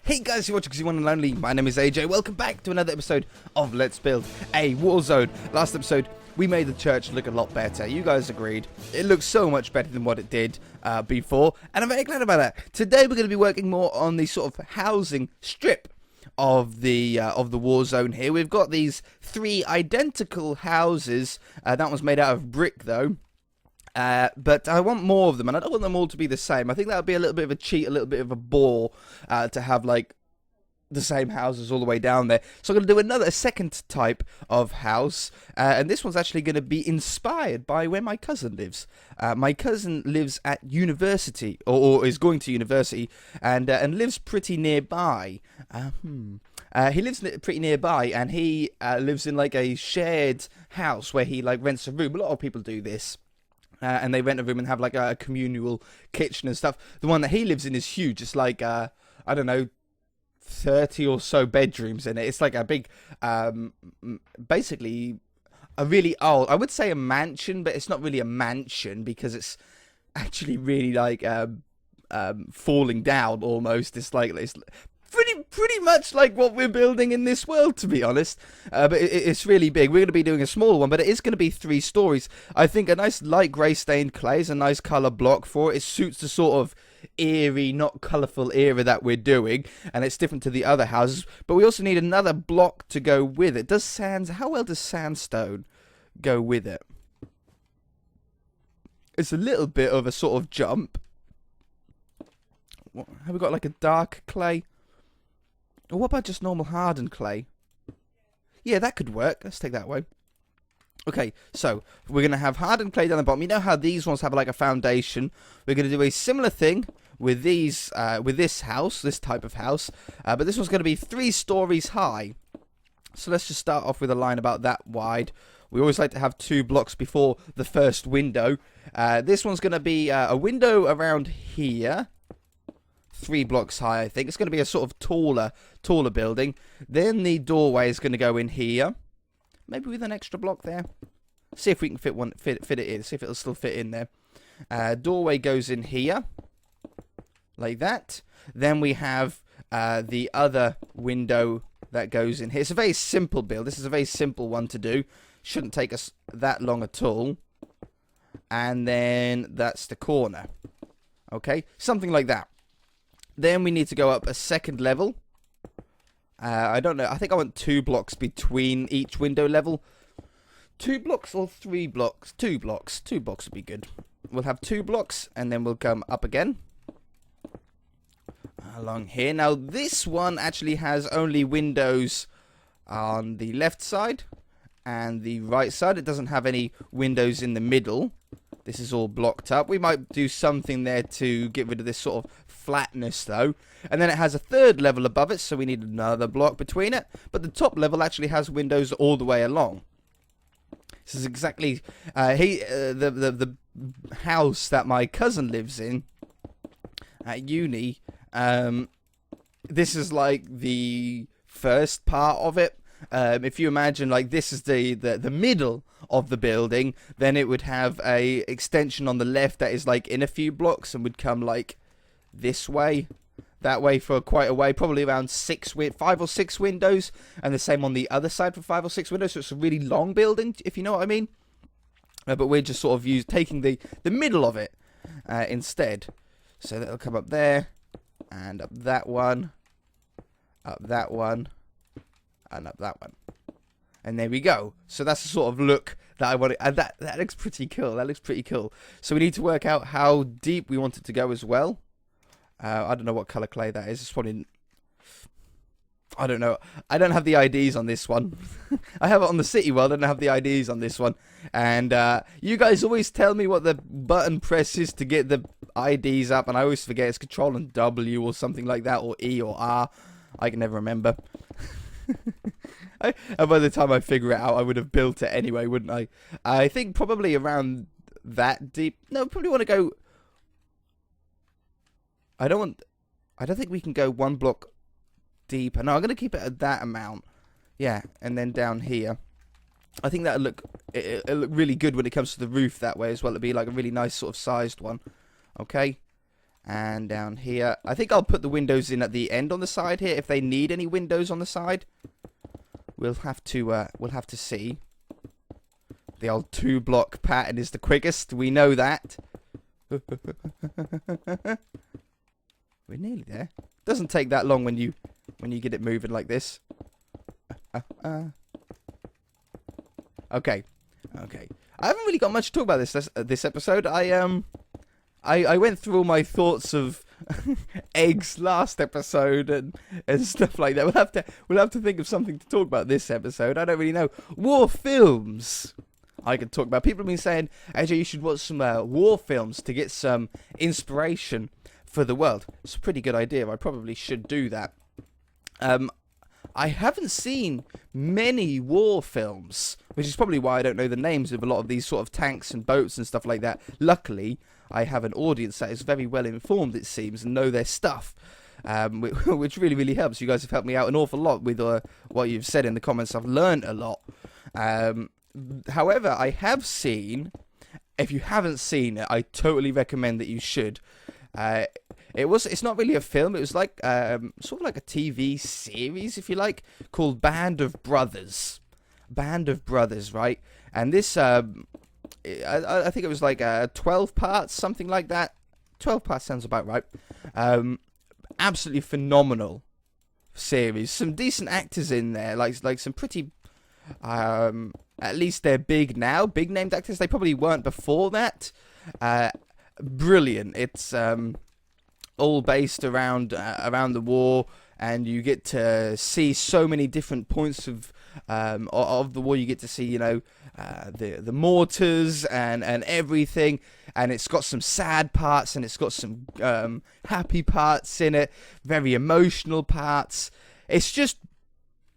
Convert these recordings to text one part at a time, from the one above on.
Hey guys, you're watching because you want and only. My name is AJ. Welcome back to another episode of Let's Build a Warzone. Last episode, we made the church look a lot better. You guys agreed. It looks so much better than what it did before, and I'm very glad about that. Today, we're going to be working more on the sort of housing strip of the Warzone here. We've got these three identical houses. That one's made out of brick, though. But I want more of them, and I don't want them all to be the same. I think that would be a little bit of a cheat, a little bit of a bore, to have, like, the same houses all the way down there. So I'm going to do a second type of house, and this one's actually going to be inspired by where my cousin lives. My cousin lives at university, or is going to university, and lives pretty nearby. He lives pretty nearby, and he lives in, like, a shared house where he, like, rents a room. A lot of people do this. And they rent a room and have like a communal kitchen and stuff. The one that he lives in is huge. It's like, I don't know, 30 or so bedrooms in it. It's like a big, basically a really old, I would say a mansion, but it's not really a mansion because it's actually really like falling down almost. It's like, it's pretty much like what we're building in this world, to be honest, but it's really big. We're going to be doing a smaller one, but it is going to be 3 stories. I think a nice light grey stained clay is a nice colour block for it. It suits the sort of eerie, not colourful era that we're doing, and it's different to the other houses, but we also need another block to go with it. How well does sandstone go with it? It's a little bit of a sort of jump. Have we got like a dark clay? Or what about just normal hardened clay? Yeah, that could work. Let's take that away. Okay, so we're going to have hardened clay down the bottom. You know how these ones have like a foundation? We're going to do a similar thing with these, with this house, this type of house. But this one's going to be 3 stories high. So let's just start off with a line about that wide. We always like to have 2 blocks before the first window. This one's going to be a window around here. 3 blocks high, I think. It's going to be a sort of taller building. Then the doorway is going to go in here. Maybe with an extra block there. See if we can fit it in. See if it'll still fit in there. Doorway goes in here. Like that. Then we have the other window that goes in here. It's a very simple build. This is a very simple one to do. Shouldn't take us that long at all. And then that's the corner. Okay? Something like that. Then we need to go up a second level. I don't know. I think I want 2 blocks between each window level. 2 blocks or 3 blocks? 2 blocks. 2 blocks would be good. We'll have 2 blocks and then we'll come up again. Along here. Now this one actually has only windows on the left side and the right side. It doesn't have any windows in the middle. This is all blocked up. We might do something there to get rid of this sort of flatness, though. And then it has a 3rd level above it, so we need another block between it. But the top level actually has windows all the way along. This is exactly the house that my cousin lives in at uni. This is like the first part of it. If you imagine like this is the middle of the building, then it would have a extension on the left that is like in a few blocks and would come like this way, that way for quite a way, probably around 5 or 6 windows, and the same on the other side for 5 or 6 windows. So it's a really long building, if you know what I mean. But we're just sort of taking the middle of it instead. So that'll come up there and up that one, and up that one. And there we go. So that's the sort of look that I want. And that looks pretty cool. That looks pretty cool. So we need to work out how deep we want it to go as well. I don't know what color clay that is. It's probably... I don't know. I don't have the IDs on this one. I have it on the city world. I don't have the IDs on this one. And you guys always tell me what the button press is to get the IDs up. And I always forget. It's Control and W or something like that. Or E or R. I can never remember. And by the time I figure it out, I would have built it anyway, wouldn't I? I think probably around that deep. No, probably want to go... I don't think we can go 1 block deeper. No, I'm going to keep it at that amount. Yeah, and then down here. I think that'll look really good when it comes to the roof that way as well. It'll be like a really nice sort of sized one. Okay. And down here, I think I'll put the windows in at the end on the side here if they need any windows on the side. We'll have to see. The old 2-block pattern is the quickest. We know that. We're nearly there. Doesn't take that long when you get it moving like this. Okay. I haven't really got much to talk about this episode. I went through all my thoughts of eggs last episode and stuff like that. We'll have to think of something to talk about this episode. I don't really know. War films I could talk about. People have been saying, AJ, you should watch some war films to get some inspiration for the world. It's a pretty good idea. I probably should do that. I haven't seen many war films, which is probably why I don't know the names of a lot of these sort of tanks and boats and stuff like that. Luckily, I have an audience that is very well informed, it seems, and know their stuff, which really, really helps. You guys have helped me out an awful lot with what you've said in the comments. I've learned a lot. However, I have seen, if you haven't seen it, I totally recommend that you should. It's not really a film. It was like sort of like a TV series, if you like, called Band of Brothers. Band of Brothers, right? And this, I think it was like 12 parts, something like that. 12 parts sounds about right. Absolutely phenomenal series. Some decent actors in there, like some pretty. At least they're big now, big named actors. They probably weren't before that. Brilliant. It's all based around the war, and you get to see so many different points of the war. You get to see, the mortars and everything, and it's got some sad parts and it's got some happy parts in it, very emotional parts. It's just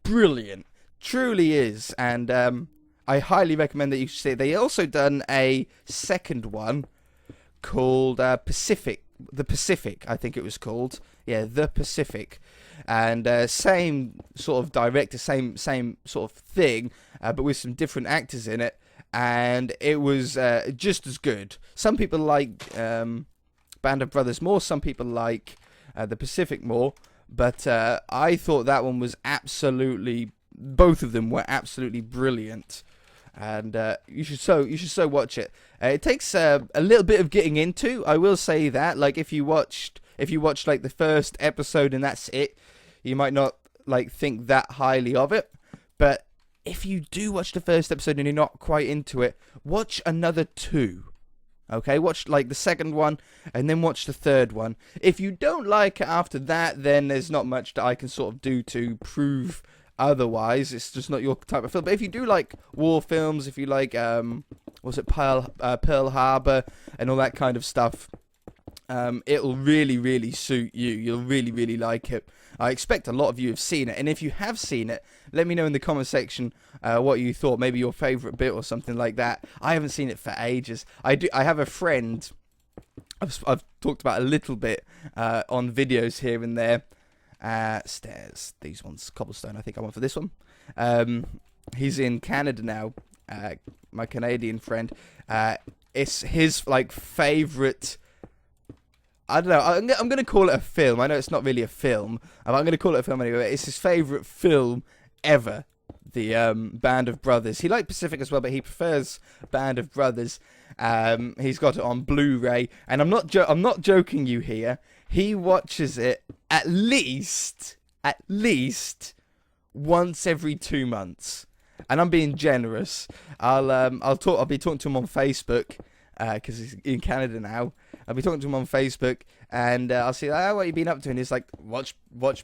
brilliant, truly is, and I highly recommend that you see it. They also done a second one called The Pacific, I think it was called. Yeah, The Pacific. And same sort of director, same sort of thing, but with some different actors in it. And it was just as good. Some people like Band of Brothers more, some people like The Pacific more. But I thought that one was both of them were absolutely brilliant. And you should so watch it. It takes a little bit of getting into. I will say that. Like if you watched like the first episode and that's it, you might not like think that highly of it. But if you do watch the first episode and you're not quite into it, watch another 2. Okay, watch like the second one and then watch the third one. If you don't like it after that, then there's not much that I can sort of do to prove otherwise. It's just not your type of film. But if you do like war films, if you like Pearl Harbor and all that kind of stuff, it'll really, really suit you. You'll really, really like it. I expect a lot of you have seen it, and if you have seen it, let me know in the comment section what you thought. Maybe your favourite bit or something like that. I haven't seen it for ages. I have a friend. I've talked about a little bit on videos here and there. Stairs. These ones, cobblestone. I think I went for this one. He's in Canada now. My Canadian friend. It's his like favourite. I don't know. I'm going to call it a film. I know it's not really a film. I'm going to call it a film anyway. It's his favourite film ever. The Band of Brothers. He liked Pacific as well, but he prefers Band of Brothers. He's got it on Blu-ray, and I'm not joking you here. He watches it at least once every 2 months, and I'm being generous. I'll be talking to him on Facebook because he's in Canada now. I'll be talking to him on Facebook, and I'll say, "Oh, what have you been up to?" And he's like, "Watch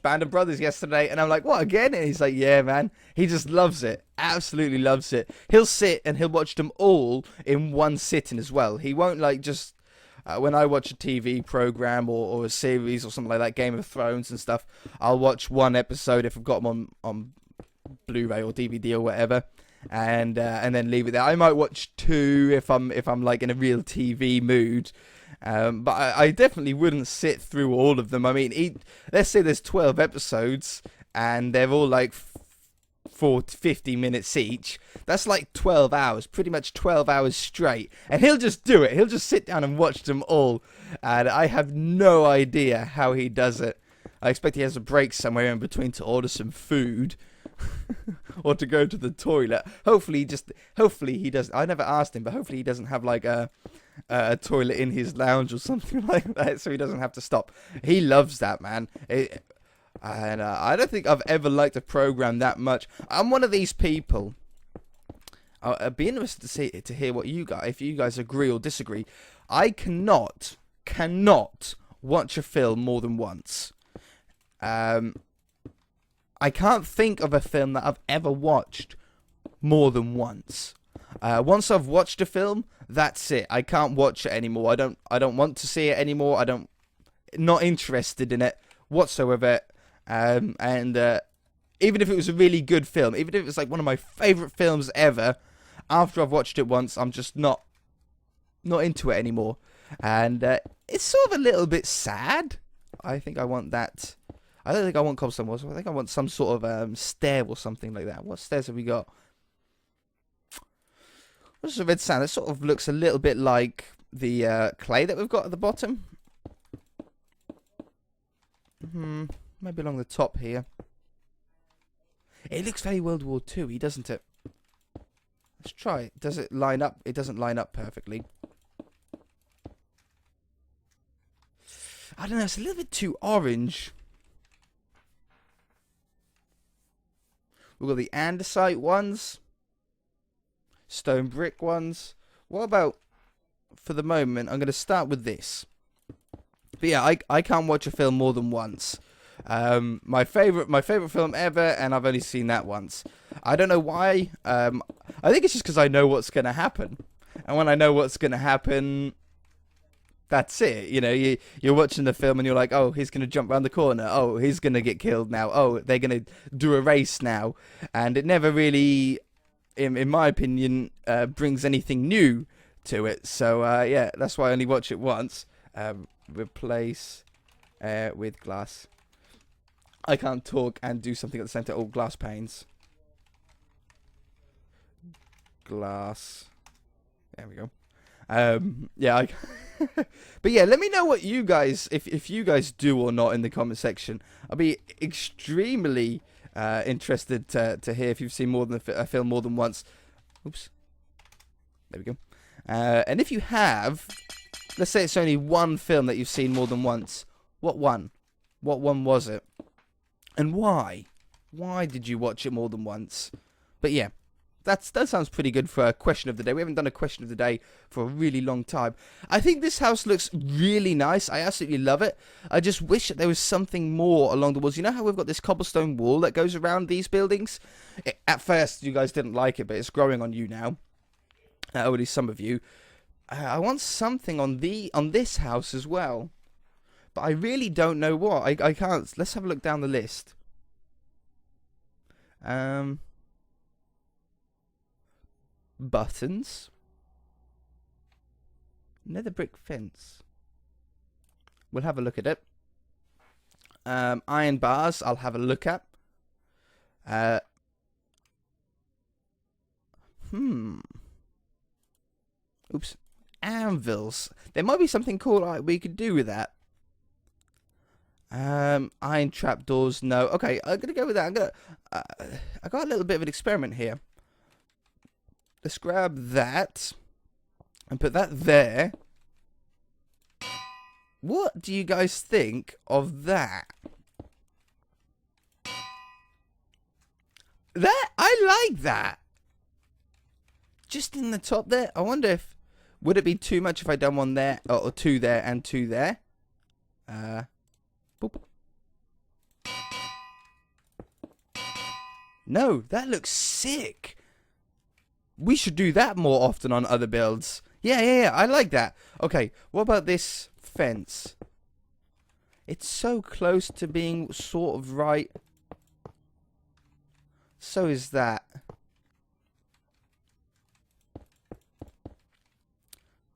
Band of Brothers yesterday." And I'm like, "What, again?" And he's like, "Yeah, man." He just loves it. Absolutely loves it. He'll sit and he'll watch them all in one sitting as well. He won't like just when I watch a TV program or a series or something like that, Game of Thrones and stuff. I'll watch one episode if I've got them on Blu-ray or DVD or whatever, and then leave it there. I might watch 2 if I'm like in a real TV mood. But I definitely wouldn't sit through all of them. I mean, let's say there's 12 episodes, and they're all like 40, 50 minutes each. That's like 12 hours, pretty much 12 hours straight. And he'll just do it. He'll just sit down and watch them all. And I have no idea how he does it. I expect he has a break somewhere in between to order some food. Or to go to the toilet. Hopefully he doesn't. I never asked him, but hopefully he doesn't have like a toilet in his lounge or something like that, so he doesn't have to stop. He loves that, man. And I don't think I've ever liked a program that much. I'm one of these people. I'd be interested to hear what you guys, if you guys agree or disagree. I cannot watch a film more than once. I can't think of a film that I've ever watched more than once. Once I've watched a film, that's it. I can't watch it anymore. I don't want to see it anymore. Not interested in it whatsoever. And even if it was a really good film, even if it was like one of my favourite films ever, after I've watched it once, I'm just not into it anymore. And it's sort of a little bit sad. I think I want that. I don't think I want cobblestone walls. I think I want some sort of stair or something like that. What stairs have we got? What's the red sand? It sort of looks a little bit like the clay that we've got at the bottom. Maybe along the top here. It looks very World War II, doesn't it? Let's try it. Does it line up? It doesn't line up perfectly. I don't know. It's a little bit too orange. We've got the andesite ones. Stone brick ones. What about, for the moment, I'm going to start with this. But yeah, I can't watch a film more than once. My favorite film ever, and I've only seen that once. I don't know why. I think it's just because I know what's going to happen. And when I know what's going to happen, that's it. You know, you're watching the film and you're like, oh, he's going to jump around the corner. Oh, he's going to get killed now. Oh, they're going to do a race now. And it never really, in my opinion, brings anything new to it. So, yeah, that's why I only watch it once. Replace with glass. I can't talk and do something at the same time. Oh, glass panes. Glass. There we go. Yeah, but yeah, let me know what you guys, if you guys do or not in the comment section. I'll be extremely interested to hear if you've seen more than a film more than once. Oops. There we go. And if you have, let's say it's only one film that you've seen more than once. What one? What one was it? And why? Why did you watch it more than once? But yeah. That sounds pretty good for a question of the day. We haven't done a question of the day for a really long time. I think this house looks really nice. I absolutely love it. I just wish that there was something more along the walls. You know how we've got this cobblestone wall that goes around these buildings? At first, you guys didn't like it, but it's growing on you now. Or at least some of you. I want something on this house as well. But I really don't know what. I can't. Let's have a look down the list. Buttons. Nether brick fence. We'll have a look at it. Iron bars, I'll have a look at. Oops. Anvils. There might be something cool we could do with that. Iron trapdoors, no. Okay, I'm gonna go with that. I got a little bit of an experiment here. Let's grab that and put that there. What do you guys think of that? I like that. Just in the top there. I wonder if, would it be too much if I done one there, or two there and two there? Boop. No, that looks sick. We should do that more often on other builds. Yeah, I like that. Okay, what about this fence? It's so close to being sort of right. So is that.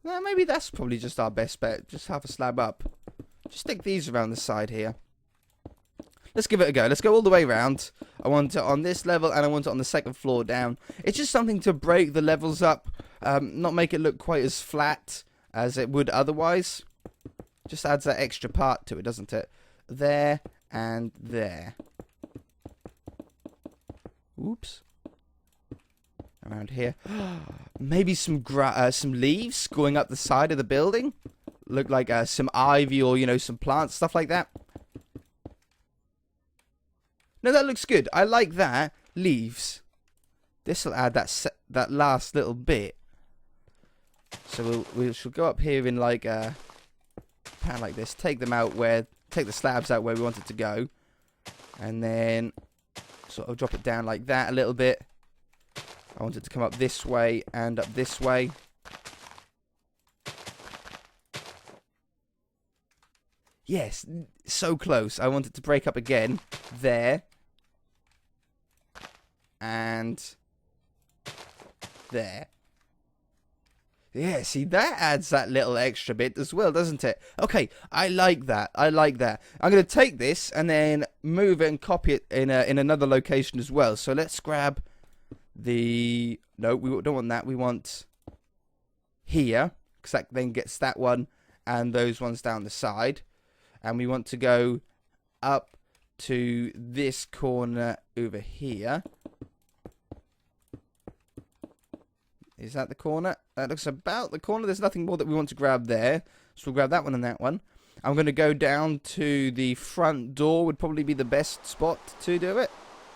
Well, maybe that's probably just our best bet. Just have a slab up. Just stick these around the side here. Let's give it a go. Let's go all the way around. I want it on this level, and I want it on the second floor down. It's just something to break the levels up, not make it look quite as flat as it would otherwise. Just adds that extra part to it, doesn't it? There and there. Oops. Around here. Maybe some leaves going up the side of the building. Look like some ivy or, you know, some plants, stuff like that. No, that looks good. I like that. Leaves. This will add that last little bit. So we shall go up here in like a pan like this. Take them out take the slabs out where we want it to go, and then sort of drop it down like that a little bit. I want it to come up this way and up this way. Yes, so close. I want it to break up again there. And there. Yeah, see, that adds that little extra bit as well, doesn't it? Okay, I like that. I like that. I'm going to take this and then move it and copy it in another location as well. So let's grab the... No, we don't want that. We want here, because that then gets that one and those ones down the side. And we want to go up to this corner over here. Is that the corner? That looks about the corner. There's nothing more that we want to grab there. So we'll grab that one and that one. I'm going to go down to the front door. Would probably be the best spot to do it.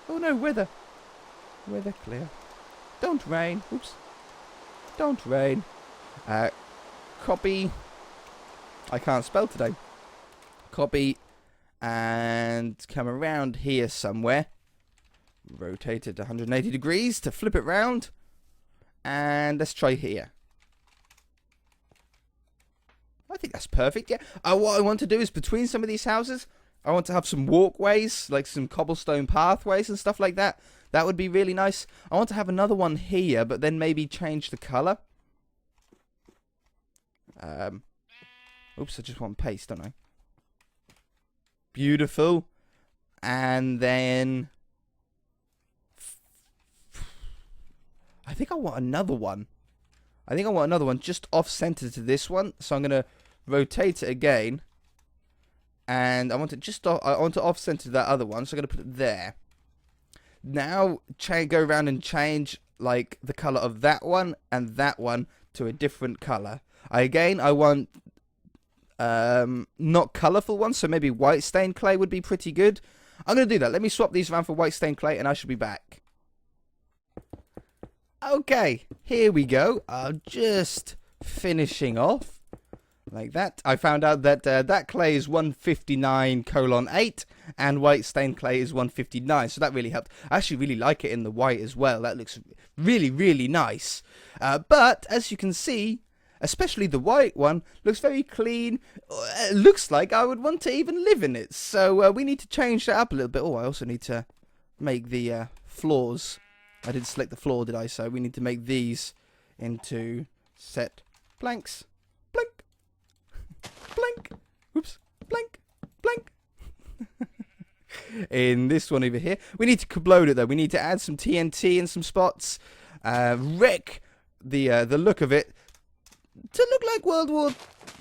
Oh no, weather. Weather clear. Don't rain. Oops. Don't rain. Copy. I can't spell today. Copy. And come around here somewhere. Rotate it 180 degrees to flip it round. And let's try here. I think that's perfect, yeah. What I want to do is between some of these houses, I want to have some walkways, like some cobblestone pathways and stuff like that. That would be really nice. I want to have another one here, but then maybe change the colour. Oops, I just want paste, don't I? Beautiful. And then... I think I want another one. I think I want another one just off-center to this one. So I'm going to rotate it again. And I want it just I want to off-center that other one. So I'm going to put it there. Now, go around and change like the color of that one and that one to a different color. I want not colorful ones. So maybe white stained clay would be pretty good. I'm going to do that. Let me swap these around for white stained clay and I should be back. Okay, here we go. Just finishing off like that. I found out that that clay is 159:8 and white stained clay is 159. So that really helped. I actually really like it in the white as well. That looks really, really nice. But as you can see, especially the white one, looks very clean. It looks like I would want to even live in it. So we need to change that up a little bit. Oh, I also need to make the floors. I didn't select the floor, did I? So we need to make these into set blanks. Blank. Blank. Oops. Blank. Blank. In this one over here. We need to kablode it, though. We need to add some TNT and some spots. Wreck the look of it to look like World War...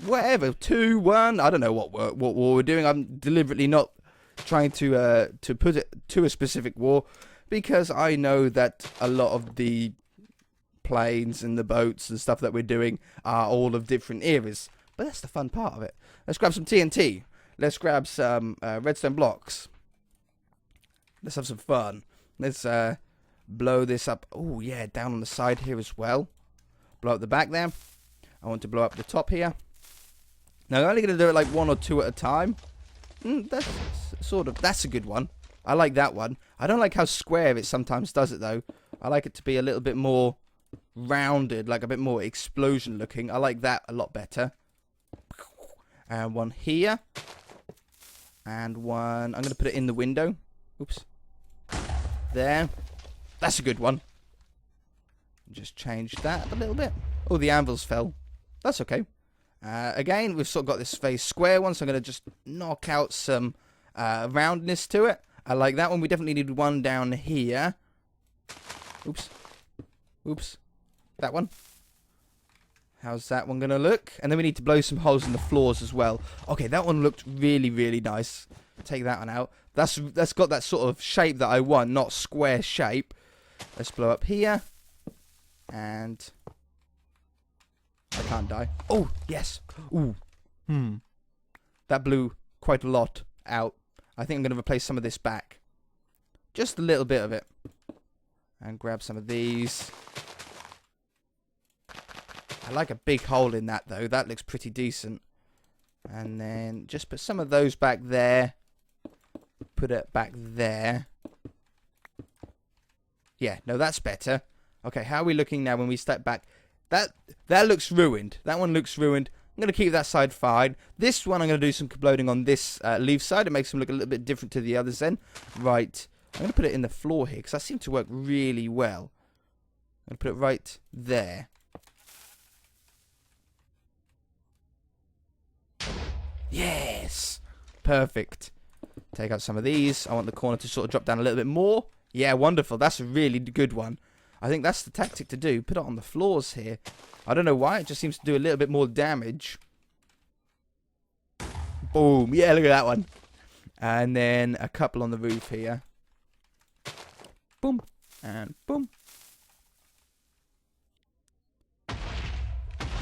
whatever. 2, 1. I don't know what war we're doing. I'm deliberately not trying to put it to a specific war. Because I know that a lot of the planes and the boats and stuff that we're doing are all of different eras. But that's the fun part of it. Let's grab some TNT. Let's grab some redstone blocks. Let's have some fun. Let's blow this up. Oh, yeah, down on the side here as well. Blow up the back there. I want to blow up the top here. Now, I'm only going to do it like 1 or 2 at a time. That's a good one. I like that one. I don't like how square it sometimes does it, though. I like it to be a little bit more rounded, like a bit more explosion looking. I like that a lot better. And one here. And one... I'm going to put it in the window. Oops. There. That's a good one. Just change that up a little bit. Oh, the anvils fell. That's okay. Again, we've sort of got this very square one, so I'm going to just knock out some... roundness to it. I like that one. We definitely need one down here. Oops. Oops. That one. How's that one going to look? And then we need to blow some holes in the floors as well. Okay, that one looked really, really nice. Take that one out. That's got that sort of shape that I want, not square shape. Let's blow up here. And I can't die. Oh, yes. Ooh. That blew quite a lot out. I think I'm going to replace some of this back. Just a little bit of it. And grab some of these. I like a big hole in that, though. That looks pretty decent. And then just put some of those back there. Put it back there. Yeah, no, that's better. Okay, how are we looking now when we step back? That looks ruined. That one looks ruined. I'm going to keep that side fine. This one, I'm going to do some bloating on this leaf side. It makes them look a little bit different to the others then. Right. I'm going to put it in the floor here because that seemed to work really well. I'm going to put it right there. Yes! Perfect. Take out some of these. I want the corner to sort of drop down a little bit more. Yeah, wonderful. That's a really good one. I think that's the tactic to do. Put it on the floors here. I don't know why. It just seems to do a little bit more damage. Boom. Yeah, look at that one. And then a couple on the roof here. Boom. And boom.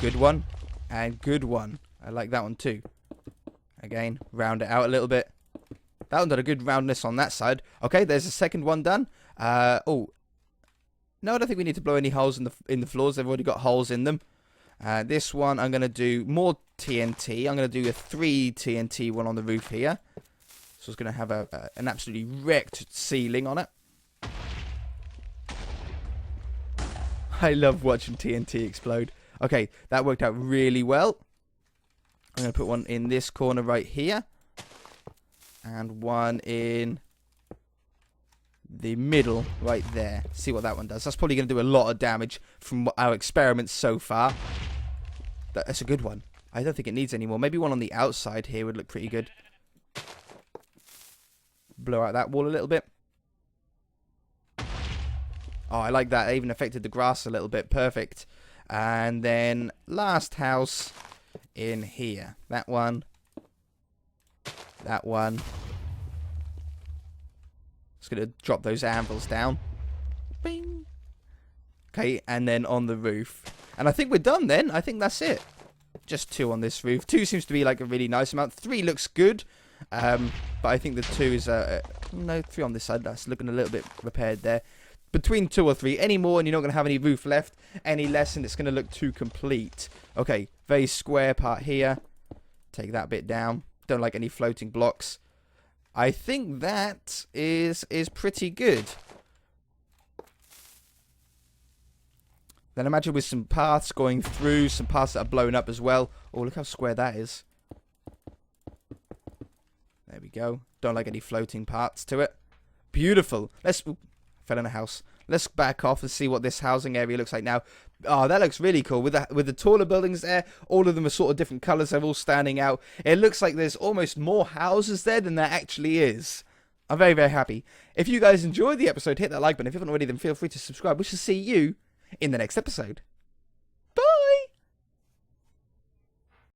Good one. And good one. I like that one too. Again, round it out a little bit. That one did a good roundness on that side. Okay, there's a second one done. Oh. No, I don't think we need to blow any holes in the floors. They've already got holes in them. This one, I'm going to do more TNT. I'm going to do a 3 TNT one on the roof here. So it's going to have an absolutely wrecked ceiling on it. I love watching TNT explode. Okay, that worked out really well. I'm going to put one in this corner right here. And one in the middle right there. See what that one does. That's probably going to do a lot of damage from our experiments so far. That's a good one. I don't think it needs any more. Maybe one on the outside here would look pretty good. Blow out that wall a little bit. Oh, I like that. It even affected the grass a little bit. Perfect. And then last house in here. That one. That one. Just going to drop those anvils down. Bing. Okay, and then on the roof. And I think we're done then. I think that's it. Just 2 on this roof. 2 seems to be like a really nice amount. 3 looks good. But I think the 2 is... no, 3 on this side. That's looking a little bit repaired there. Between 2 or 3. Any more and you're not going to have any roof left. Any less and it's going to look too complete. Okay, very square part here. Take that bit down. Don't like any floating blocks. I think that is pretty good. Then imagine with some paths going through, some paths that are blown up as well. Oh, look how square that is. There we go. Don't like any floating parts to it. Beautiful. Let's... Ooh, fell in a house. Let's back off and see what this housing area looks like now. Oh, that looks really cool. With the taller buildings there, all of them are sort of different colours. They're all standing out. It looks like there's almost more houses there than there actually is. I'm very, very happy. If you guys enjoyed the episode, hit that like button. If you haven't already, then feel free to subscribe. We shall see you in the next episode.